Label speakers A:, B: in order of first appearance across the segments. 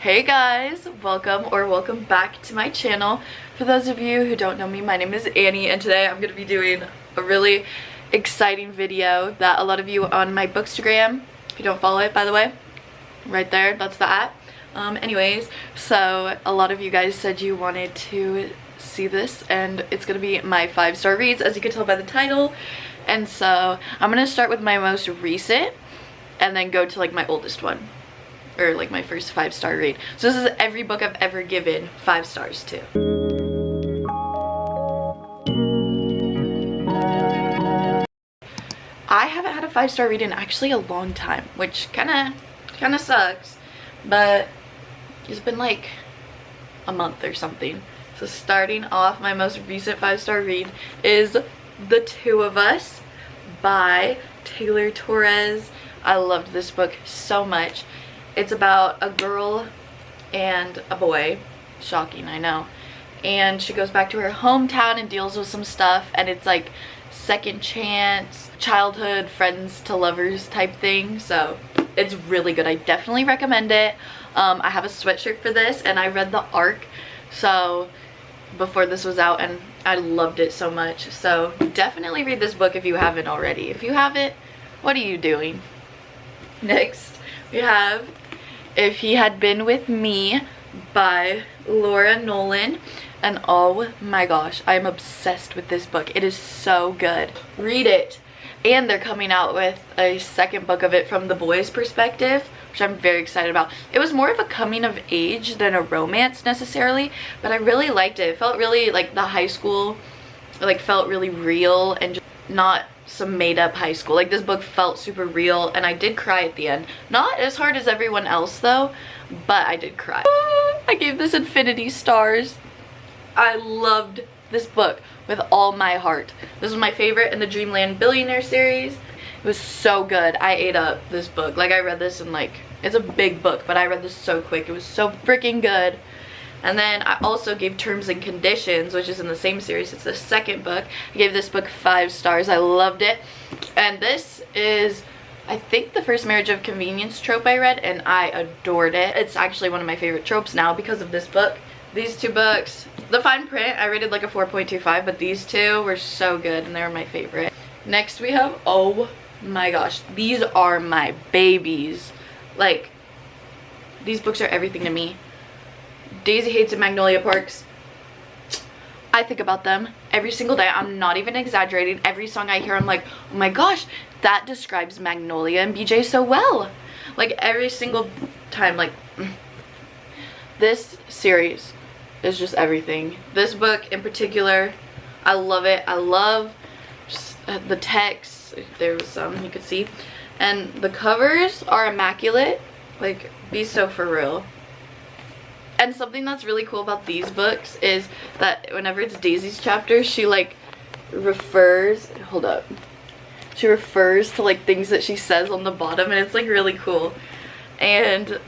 A: Hey guys, welcome back to my channel. For those of you who don't know me, my name is Annie, and today I'm going to be doing a really exciting video that a lot of you on my Bookstagram, if you don't follow it by the way, right there, that's the app. Anyways, so a lot of you guys said you wanted to see this, and it's going to be my 5-star reads, as you can tell by the title. And so I'm going to start with my most recent and then go to like my oldest one, or like my first 5-star read. So this is every book I've ever given 5 stars to. I haven't had a 5-star read in actually a long time, which kind of sucks, but it's been like a month or something. So starting off, my most recent 5-star read is The Two of Us by Taylor Torres. I loved this book so much. It's about a girl and a boy. Shocking, I know. And she goes back to her hometown and deals with some stuff, and it's like second chance, childhood friends to lovers type thing. So it's really good. I definitely recommend it. I have a sweatshirt for this, and I read the arc so before this was out, and I loved it so much. So definitely read this book if you haven't already. If you haven't, what are you doing? Next we have If He Had Been With Me by Laura Nolan. And oh my gosh, I am obsessed with this book. It is so good. Read it. And they're coming out with a second book of it from the boys' perspective, which I'm very excited about. It was more of a coming of age than a romance necessarily, but I really liked it. It felt really like the high school, like felt really real and just not some made up high school. Like this book felt super real, and I did cry at the end. Not as hard as everyone else though, but I did cry. I gave this infinity stars. I loved this book with all my heart. This was my favorite in the Dreamland Billionaire series. It was so good. I ate up this book. Like I read this in like, it's a big book, but I read this so quick. It was so freaking good. And then I also gave Terms and Conditions, which is in the same series. It's the second book. I gave this book 5 stars. I loved it. And this is, I think, the first Marriage of Convenience trope I read, and I adored it. It's actually one of my favorite tropes now because of this book. These two books, the fine print, I rated like a 4.25, but these two were so good and they were my favorite. Next we have, oh my gosh, these are my babies. Like, these books are everything to me. Daisy Hates and Magnolia Parks. I think about them every single day. I'm not even exaggerating. Every song I hear, I'm like, oh my gosh, that describes Magnolia and BJ so well. Like every single time, like, this series is just everything. This book in particular, I love it. I love just the text. There was some you could see, and the covers are immaculate. Like, be so for real. And something that's really cool about these books is that whenever it's Daisy's chapter, she like refers, hold up, she refers to like things that she says on the bottom, and it's like really cool. And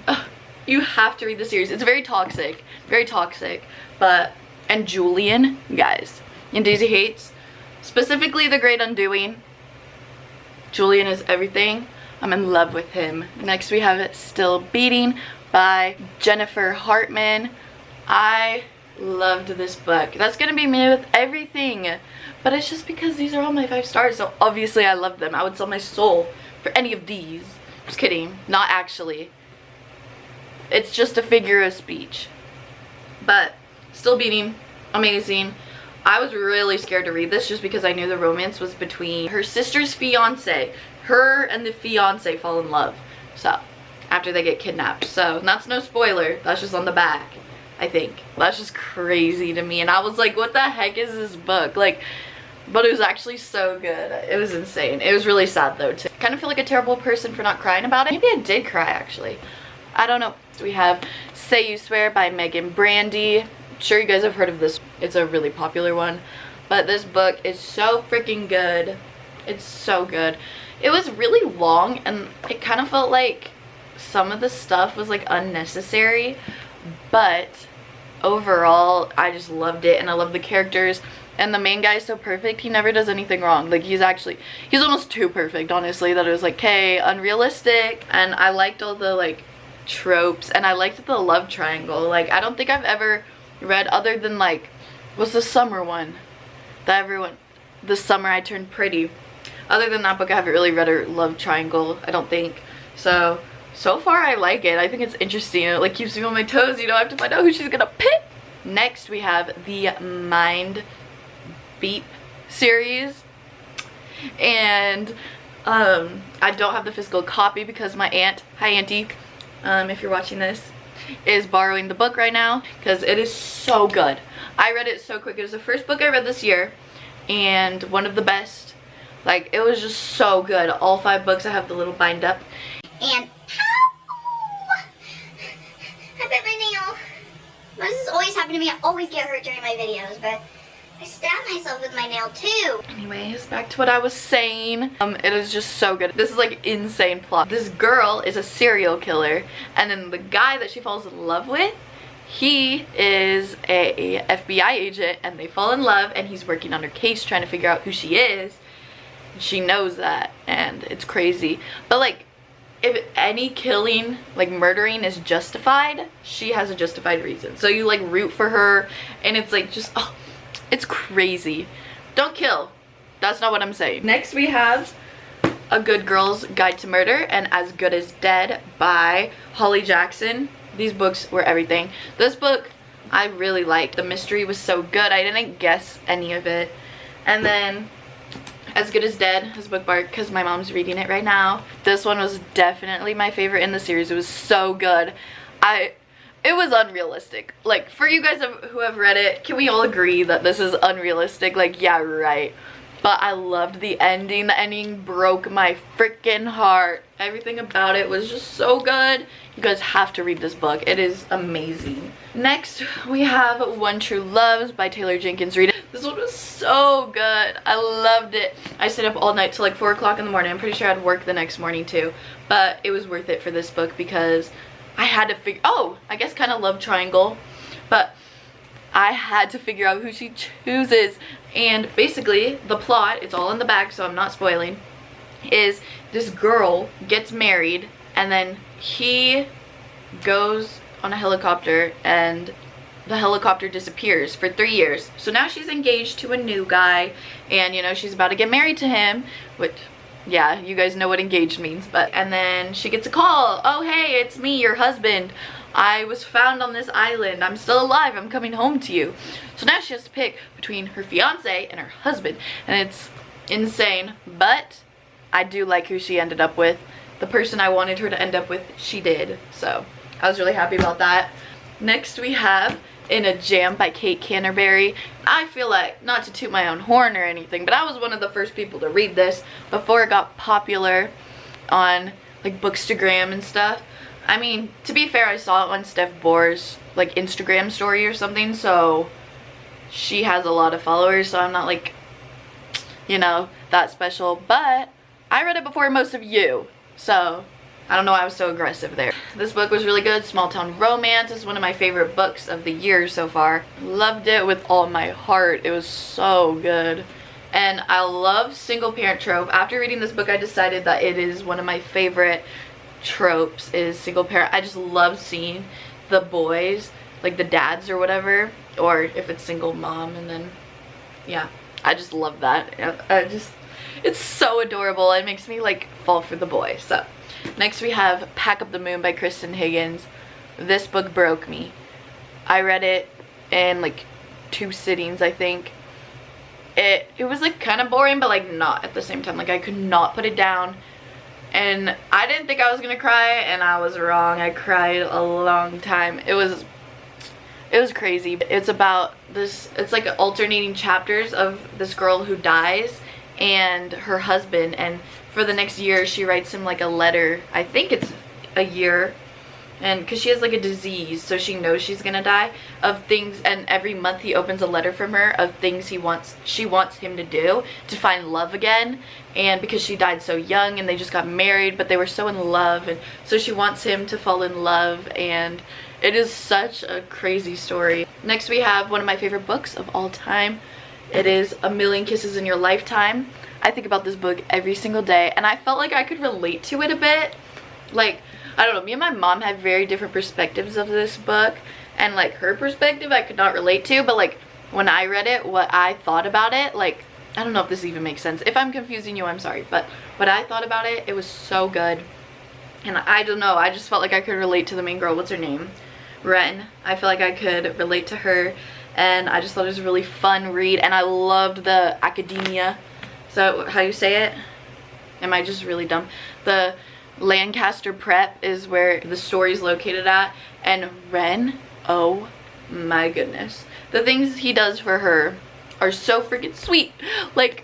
A: you have to read the series. It's very toxic, but, and Julian, guys, in Daisy Hates, specifically The Great Undoing, Julian is everything. I'm in love with him. Next we have Still Beating by Jennifer Hartman. I loved this book. That's gonna be me with everything, but it's just because these are all my 5 stars, so obviously I love them. I would sell my soul for any of these. Just kidding, not actually. It's just a figure of speech. But Still Beating, amazing. I was really scared to read this just because I knew the romance was between her sister's fiance. Her and the fiance fall in love, so after they get kidnapped. So that's no spoiler, that's just on the back, I think. That's just crazy to me, and I was like, what the heck is this book? Like, but it was actually so good. It was insane. It was really sad though too. Kind of feel like a terrible person for not crying about it. Maybe I did cry actually, I don't know. We have Say You Swear by Megan Brandy. I'm sure you guys have heard of this. It's a really popular one, but this book is so freaking good. It's so good. It was really long, and it kind of felt like some of the stuff was like unnecessary, but overall I just loved it, and I love the characters, and the main guy is so perfect. He never does anything wrong. Like, he's almost too perfect, honestly, that it was like, okay, unrealistic. And I liked all the like tropes, and I liked the love triangle. Like, I don't think I've ever read, other than like, what's the summer one that everyone, the summer I turned pretty. Other than that book, I haven't really read a love triangle, I don't think. So far I like it. I think it's interesting. It like keeps me on my toes, you know. I have to find out who she's gonna pick. Next we have the Mindf series, and I don't have the physical copy because my aunt, hi auntie, if you're watching this, is borrowing the book right now because it is so good. I read it so quick. It was the first book I read this year and one of the best. Like, it was just so good. All 5 books. I have the little bind up.
B: And ow! I bit my nail. Why does this always happen to me? I always get hurt during my videos, but I stabbed myself with my nail too.
A: Anyways, back to what I was saying. It is just so good. This is like insane plot. This girl is a serial killer, and then the guy that she falls in love with, he is a FBI agent, and they fall in love, and he's working on her case trying to figure out who she is. She knows that, and it's crazy. But like, if any killing, like murdering, is justified, she has a justified reason. So you like root for her, and it's like just, oh, it's crazy. Don't kill. That's not what I'm saying. Next we have A Good Girl's Guide to Murder and As Good as Dead by Holly Jackson. These books were everything. This book I really liked. The mystery was so good. I didn't guess any of it. And then As Good as Dead is bookmarked because my mom's reading it right now. This one was definitely my favorite in the series. It was so good. It was unrealistic. Like, for you guys who have read it, can we all agree that this is unrealistic? Like, yeah, right. But I loved the ending. The ending broke my freaking heart. Everything about it was just so good. You guys have to read this book. It is amazing. Next, we have One True Loves by Taylor Jenkins Reid. This one was so good. I loved it. I stayed up all night till like 4 o'clock in the morning. I'm pretty sure I'd work the next morning too. But it was worth it for this book because I had to figure, oh, I guess kind of love triangle, but I had to figure out who she chooses. And basically the plot, it's all in the back so I'm not spoiling, is this girl gets married and then he goes on a helicopter and the helicopter disappears for 3 years. So now she's engaged to a new guy, and you know, she's about to get married to him, which, yeah, you guys know what engaged means. But and then she gets a call. Oh, hey, it's me, your husband. I was found on this island. I'm still alive. I'm coming home to you. So now she has to pick between her fiance and her husband, and it's insane. But I do like who she ended up with. The person I wanted her to end up with, she did. So I was really happy about that. Next we have In a Jam by Kate Canterbury. I feel like, not to toot my own horn or anything, but I was one of the first people to read this before it got popular on like Bookstagram and stuff. I mean, to be fair, I saw it on Steph Bohr's like Instagram story or something, so she has a lot of followers, so I'm not like, you know, that special. But I read it before most of you, so I don't know why I was so aggressive there. This book was really good. Small Town Romance is one of my favorite books of the year so far. Loved it with all my heart. It was so good. And I love single parent trope. After reading this book, I decided that it is one of my favorite tropes is single parent. I just love seeing the boys, like the dads or whatever, or if it's single mom, and then, yeah, I just love that. It's so adorable. It makes me like fall for the boy. So next we have Pack Up the Moon by Kristen Higgins. This book broke me. I read it in like 2 sittings, I think. It was like kind of boring, but like not at the same time. Like I could not put it down. And I didn't think I was gonna cry, and I was wrong. I cried a long time. It was crazy. It's about this, it's like alternating chapters of this girl who dies and her husband, and for the next year she writes him like a letter. I think it's a year, and because she has like a disease, so she knows she's gonna die, of things, and every month he opens a letter from her of things she wants him to do to find love again. And because she died so young and they just got married, but they were so in love, and so she wants him to fall in love, and it is such a crazy story. Next we have one of my favorite books of all time. It is A Million Kisses in Your Lifetime. I think about this book every single day, and I felt like I could relate to it a bit. Like, I don't know, me and my mom had very different perspectives of this book, and like her perspective I could not relate to, but like when I read it, what I thought about it, like, I don't know if this even makes sense. If I'm confusing you, I'm sorry, but what I thought about it, it was so good. And I don't know, I just felt like I could relate to the main girl. What's her name? Ren. I feel like I could relate to her, and I just thought it was a really fun read, and I loved the academia. So how you say it? Am I just really dumb? The Lancaster Prep is where the story's located at, and Ren, oh my goodness, the things he does for her are so freaking sweet. Like,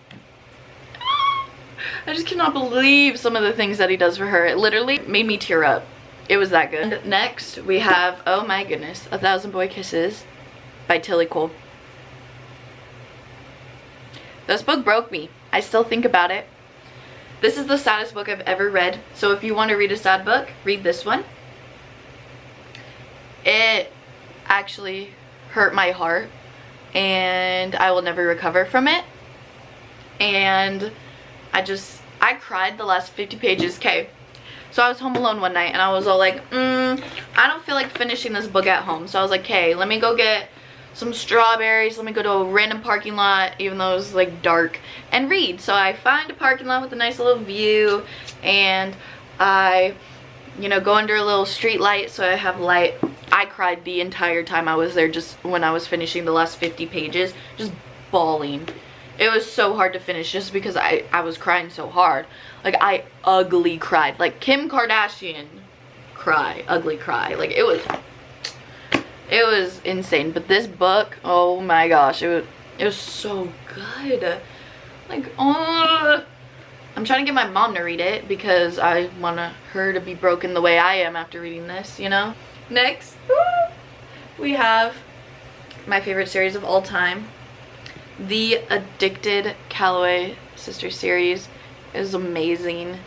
A: I just cannot believe some of the things that he does for her. It literally made me tear up. It was that good. And next we have, oh my goodness, A Thousand Boy Kisses by Tilly Cole. This book broke me. I still think about it. This is the saddest book I've ever read, so if you want to read a sad book, read this one. It actually hurt my heart, and I will never recover from it. And I cried the last 50 pages. Okay, so I was home alone one night and I was all like, I don't feel like finishing this book at home. So I was like, okay, let me go get some strawberries, let me go to a random parking lot, even though it was like dark, and read. So I find a parking lot with a nice little view, and I, you know, go under a little street light so I have light. I cried the entire time I was there, just when I was finishing the last 50 pages, just bawling. It was so hard to finish just because I was crying so hard. Like, I ugly cried. Like Kim Kardashian cry, ugly cry. Like, it was insane. But this book, oh my gosh, it was so good. Like, oh, I'm trying to get my mom to read it because I want her to be broken the way I am after reading this, you know? Next, we have my favorite series of all time. The Addicted Callaway sister series is amazing.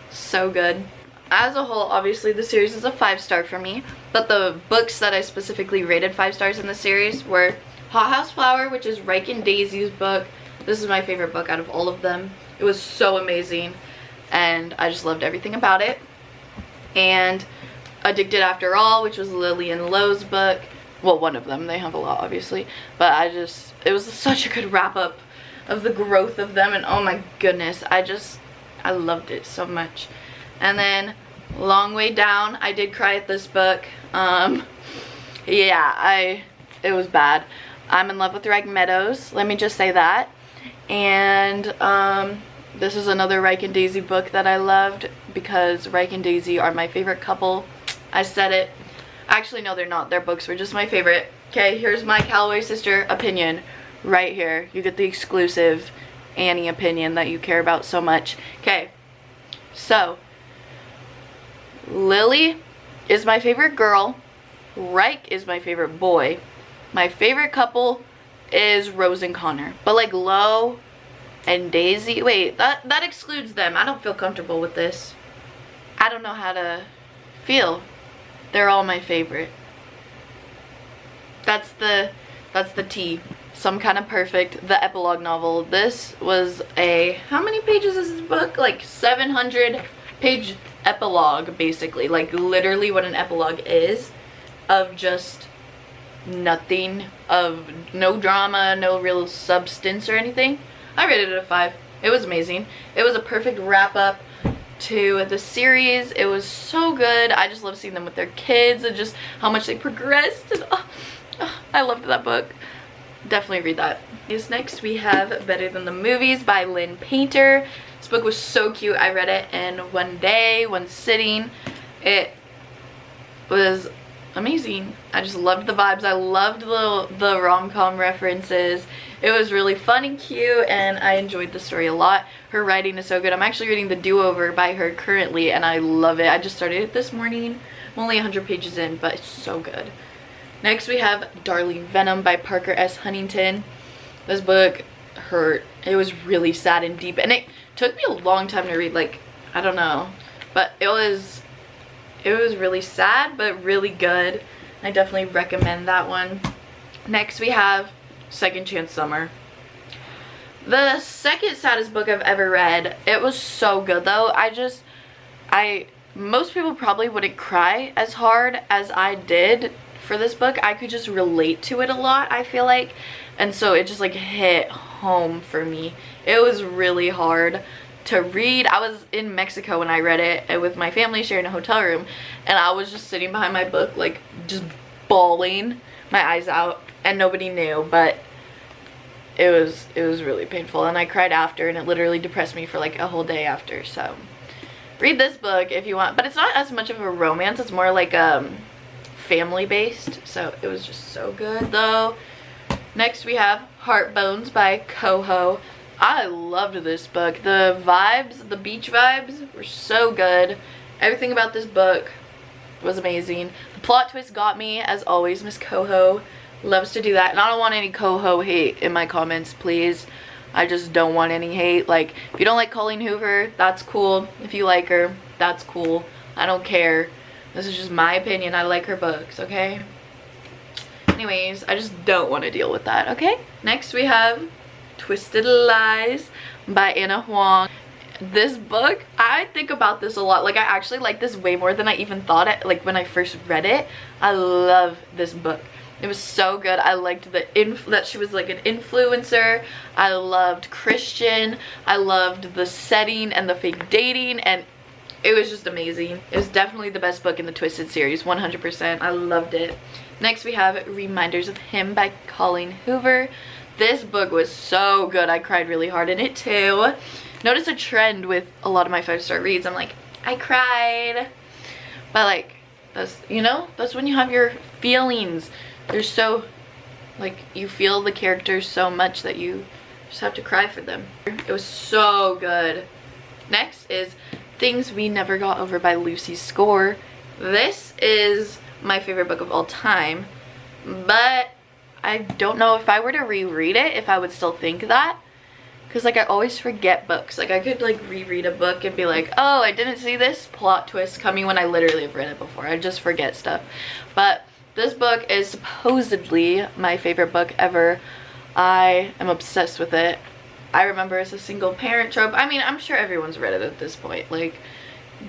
A: So good. As a whole, obviously the series is a 5-star for me, but the books that I specifically rated 5 stars in the series were Hot House Flower, which is Reich and Daisy's book. This is my favorite book out of all of them. It was so amazing, and I just loved everything about it. And Addicted After All, which was Lily and Lowe's book. Well, one of them. They have a lot, obviously. But it was such a good wrap-up of the growth of them, and oh my goodness, I loved it so much. And then Long Way Down, I did cry at this book. Yeah, it was bad. I'm in love with Reich Meadows, let me just say that. And this is another Reich and Daisy book that I loved because Reich and Daisy are my favorite couple. I said it. Actually, no, they're not. Their books were just my favorite. Okay, here's my Callaway sister opinion right here. You get the exclusive Annie opinion that you care about so much. Okay, so Lily is my favorite girl. Reich is my favorite boy. My favorite couple is Rose and Connor. But like Lo and Daisy, wait, that excludes them. I don't feel comfortable with this. I don't know how to feel. They're all my favorite. That's the T. Some Kind of Perfect, the epilogue novel. This was how many pages is this book? Like 700 page epilogue, basically. Like literally what an epilogue is, of just nothing, of no drama, no real substance or anything. I rated it a 5. It was amazing. It was a perfect wrap up to the series. It was so good. I just love seeing them with their kids and just how much they progressed. And, I loved that book. Definitely read that. Next we have Better Than the Movies by Lynn Painter. This book was so cute. I read it in one day, one sitting. It was amazing. I just loved the vibes. I loved the rom-com references. It was really fun and cute, and I enjoyed the story a lot. Her writing is so good. I'm actually reading The Do-Over by her currently, and I love it. I just started it this morning. I'm only 100 pages in, but it's so good. Next we have Darling Venom by Parker S. Huntington. This book hurt. It was really sad and deep, and it took me a long time to read. Like, I don't know, but it was really sad but really good. I definitely recommend that one. Next we have Second Chance Summer. The second saddest book I've ever read. It was so good though. I most people probably wouldn't cry as hard as I did for this book. I could just relate to it a lot, I feel like, and so it just like hit home for me. It was really hard to read. I was in Mexico when I read it with my family, sharing a hotel room, and I was just sitting behind my book like just bawling my eyes out, and nobody knew, but it was really painful, and I cried after, and it literally depressed me for like a whole day after. So read this book if you want, but it's not as much of a romance, it's more like family based, so it was just so good though. Next we have Heart Bones by Coho. I loved this book. The vibes, the beach vibes were so good. Everything about this book was amazing. The plot twist got me, as always. Miss Coho loves to do that, and I don't want any Coho hate in my comments, please. I just don't want any hate. Like, if you don't like Colleen Hoover, that's cool. If you like her, that's cool. I don't care. This is just my opinion. I like her books, okay? Anyways, I just don't want to deal with that, okay? Next we have Twisted Lies by Anna Huang. This book, I think about this a lot. Like, I actually like this way more than I even thought it, like when I first read it. I love this book. It was so good. I liked that she was like an influencer. I loved Christian. I loved the setting and the fake dating, and it was just amazing. It was definitely the best book in the Twisted series, 100%. I loved it. Next we have Reminders of Him by Colleen Hoover. This book was so good. I cried really hard in it too. Notice a trend with a lot of my 5-star reads. I'm like, I cried. But like, that's, you know, that's when you have your feelings. They're so, like, you feel the characters so much that you just have to cry for them. It was so good. Next is Things We Never Got Over by Lucy Score. This is my favorite book of all time, but I don't know if I were to reread it if I would still think that, because like I always forget books. Like I could like reread a book and be like, oh, I didn't see this plot twist coming when I literally have read it before. I just forget stuff. But this book is supposedly my favorite book ever. I am obsessed with it. I remember it's a single parent trope. I mean, I'm sure everyone's read it at this point, like,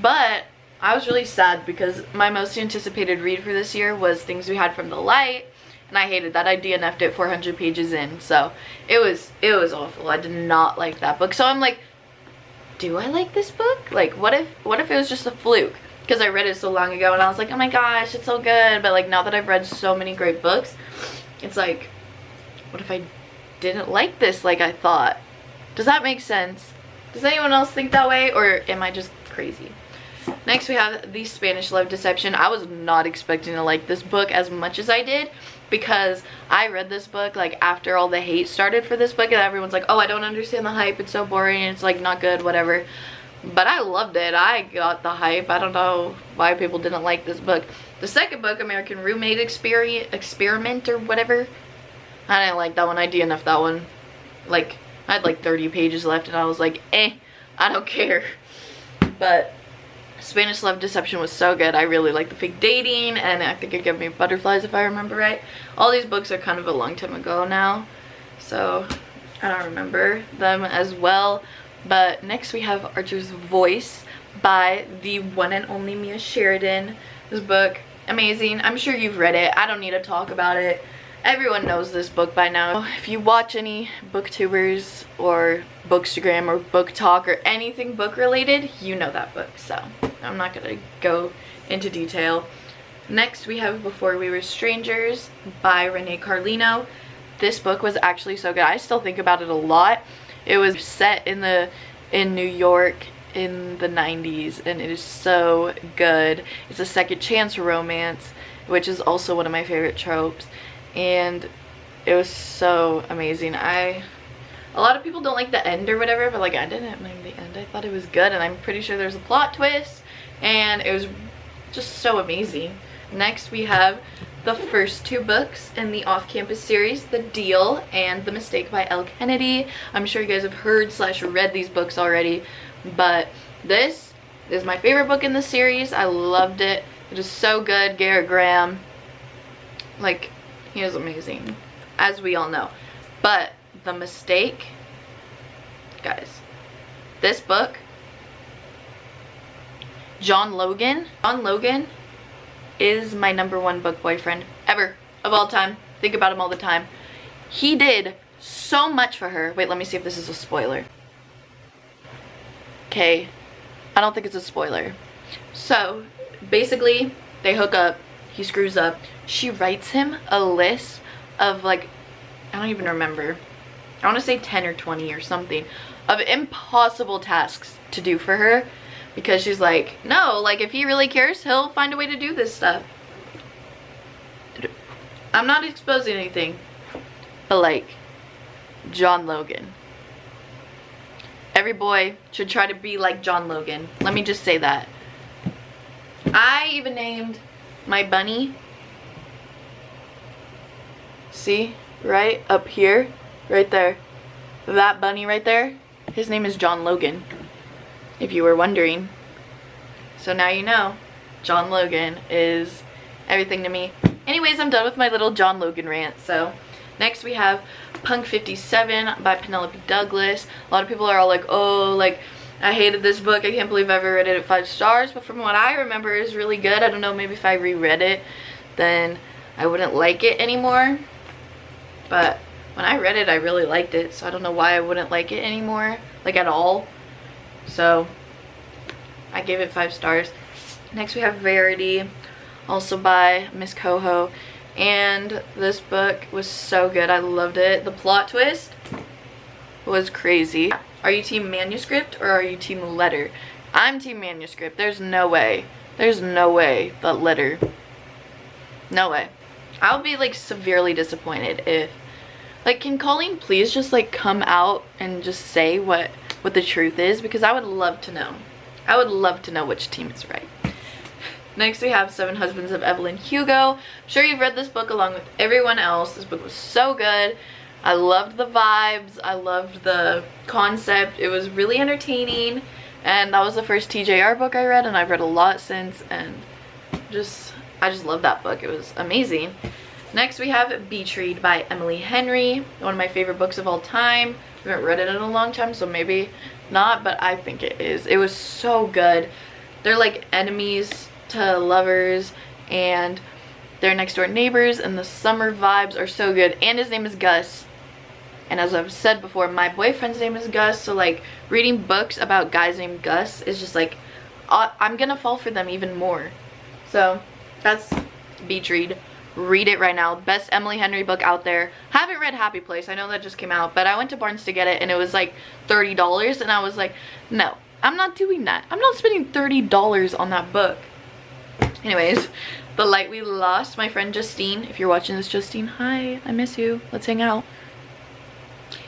A: but I was really sad because my most anticipated read for this year was Things We Had from the Light, and I hated that. I DNF'd it 400 pages in, so it was awful. I did not like that book. So I'm like, do I like this book? Like, what if it was just a fluke? Because I read it so long ago and I was like, oh my gosh, it's so good. But like, now that I've read so many great books, it's like, what if I didn't like this like I thought? Does that make sense? Does anyone else think that way, or am I just crazy? Next we have The Spanish Love Deception. I was not expecting to like this book as much as I did, because I read this book like after all the hate started for this book, and everyone's like, oh, I don't understand the hype, it's so boring, it's like not good, whatever. But I loved it. I got the hype. I don't know why people didn't like this book. The second book, American Roommate Experiment or whatever, I didn't like that one. I DNF'd that one. Like, I had like 30 pages left and I was like, I don't care. But Spanish Love Deception was so good. I really liked the fake dating, and I think it gave me butterflies if I remember right. All these books are kind of a long time ago now, so I don't remember them as well. But next we have Archer's Voice by the one and only Mia Sheridan. This book, amazing. I'm sure you've read it. I don't need to talk about it. Everyone knows this book by now. If you watch any booktubers or bookstagram or book talk or anything book related, you know that book, so I'm not gonna go into detail. Next we have Before We Were Strangers by Renee Carlino. This book was actually so good. I still think about it a lot. It was set in New York in the 90s, and it is so good. It's a second chance romance, which is also one of my favorite tropes, and it was so amazing. A lot of people don't like the end or whatever, but like I didn't mind the end. I thought it was good, and I'm pretty sure there's a plot twist, and it was just so amazing. Next we have the first two books in the off-campus series, The Deal and The Mistake by Elle Kennedy. I'm sure you guys have heard / read these books already, but this is my favorite book in the series. I loved it. It is so good. Garrett Graham, like, he is amazing, as we all know. But The Mistake, guys, this book John Logan. John Logan is my #1 book boyfriend ever, of all time. Think about him all the time. He did so much for her. Wait, let me see if this is a spoiler. Okay, I don't think it's a spoiler. So basically they hook up, he screws up, she writes him a list of like, I don't even remember, I want to say 10 or 20 or something, of impossible tasks to do for her, because she's like, no, like if he really cares, he'll find a way to do this stuff. I'm not exposing anything, but like, John Logan. Every boy should try to be like John Logan. Let me just say that. I even named my bunny, see, right up here, right there, that bunny right there, his name is John Logan, if you were wondering. So now you know, John Logan is everything to me. Anyways, I'm done with my little John Logan rant. So next we have Punk 57 by Penelope Douglas. A lot of people are all like, oh, like, I hated this book, I can't believe I ever rated it 5 stars, but from what I remember, it's really good. I don't know, maybe if I reread it, then I wouldn't like it anymore. But when I read it, I really liked it, so I don't know why I wouldn't like it anymore, like at all. So I gave it 5 stars. Next we have Verity, also by Miss Coho, and this book was so good. I loved it. The plot twist was crazy. Are you team manuscript or are you team letter? I'm team manuscript. There's no way. There's no way that letter. No way. I'll be like severely disappointed if, like, can Colleen please just like come out and just say what the truth is, because I would love to know. I would love to know which team is right. Next we have 7 Husbands of Evelyn Hugo. I'm sure you've read this book along with everyone else. This book was so good. I loved the vibes. I loved the concept. It was really entertaining. And that was the first TJR book I read, and I've read a lot since, and I just love that book. It was amazing. Next we have Beach Read by Emily Henry. One of my favorite books of all time. I haven't read it in a long time, so maybe not, but I think it is. It was so good. They're like enemies to lovers, and they're next door neighbors, and the summer vibes are so good. And his name is Gus, and as I've said before, my boyfriend's name is Gus, so like reading books about guys named Gus is just like, I'm gonna fall for them even more. So that's Beach Read. Read it right now. Best Emily Henry book out there. Haven't read Happy Place, I know that just came out, but I went to Barnes to get it and it was like $30, and I was like, no, I'm not doing that. I'm not spending $30 on that book. Anyways, The Light We Lost, my friend Justine. If you're watching this, Justine, hi, I miss you. Let's hang out.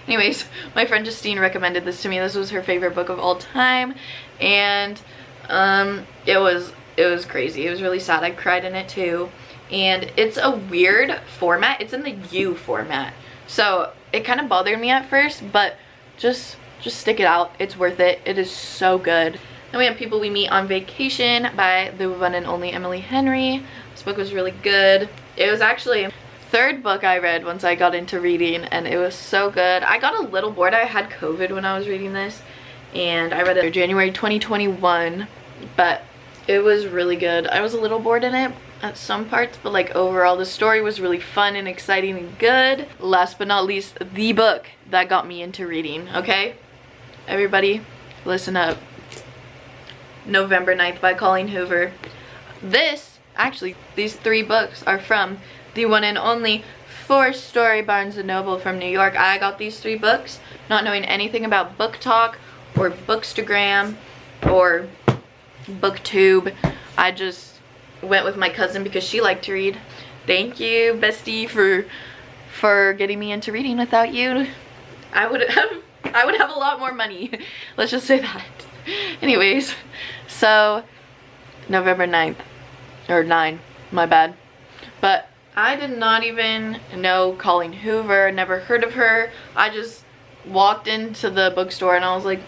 A: Anyways, my friend Justine recommended this to me. This was her favorite book of all time, and it was crazy. It was really sad. I cried in it too, and it's a weird format. It's in the U format, so it kind of bothered me at first, but just stick it out. It's worth it. It is so good. Then we have People We Meet on Vacation by the one and only Emily Henry. This book was really good. It was actually the 3rd book I read once I got into reading, and it was so good. I got a little bored. I had COVID when I was reading this, and I read it in January 2021, but it was really good. I was a little bored in it at some parts, but like overall the story was really fun and exciting and good. Last but not least, the book that got me into reading, okay? Everybody, listen up. November 9th by Colleen Hoover. These 3 books are from the one and only 4-story Barnes & Noble from New York. I got these 3 books not knowing anything about Book Talk or Bookstagram or BookTube. I just went with my cousin because she liked to read. Thank you, bestie, for getting me into reading. Without you, I would have a lot more money. Let's just say that. Anyways, so November 9th, or 9, my bad. But I did not even know Colleen Hoover, never heard of her. I just walked into the bookstore and I was like,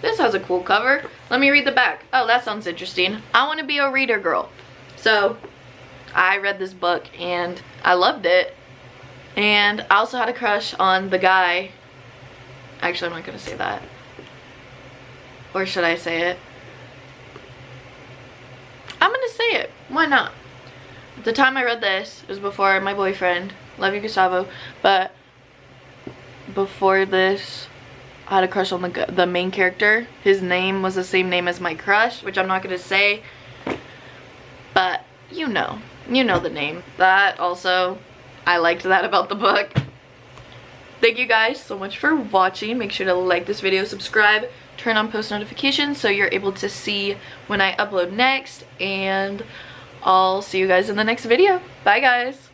A: this has a cool cover. Let me read the back. Oh, that sounds interesting. I want to be a reader girl. So I read this book and I loved it. And I also had a crush on the guy. Actually, I'm not going to say that. Or should I say it? I'm gonna say it. Why not? At the time I read this, it was before my boyfriend. Love you, Gustavo. But before this, I had a crush on the main character. His name was the same name as my crush, which I'm not gonna say. But you know the name. That also, I liked that about the book. Thank you guys so much for watching. Make sure to like this video, subscribe, turn on post notifications so you're able to see when I upload next, and I'll see you guys in the next video. Bye guys.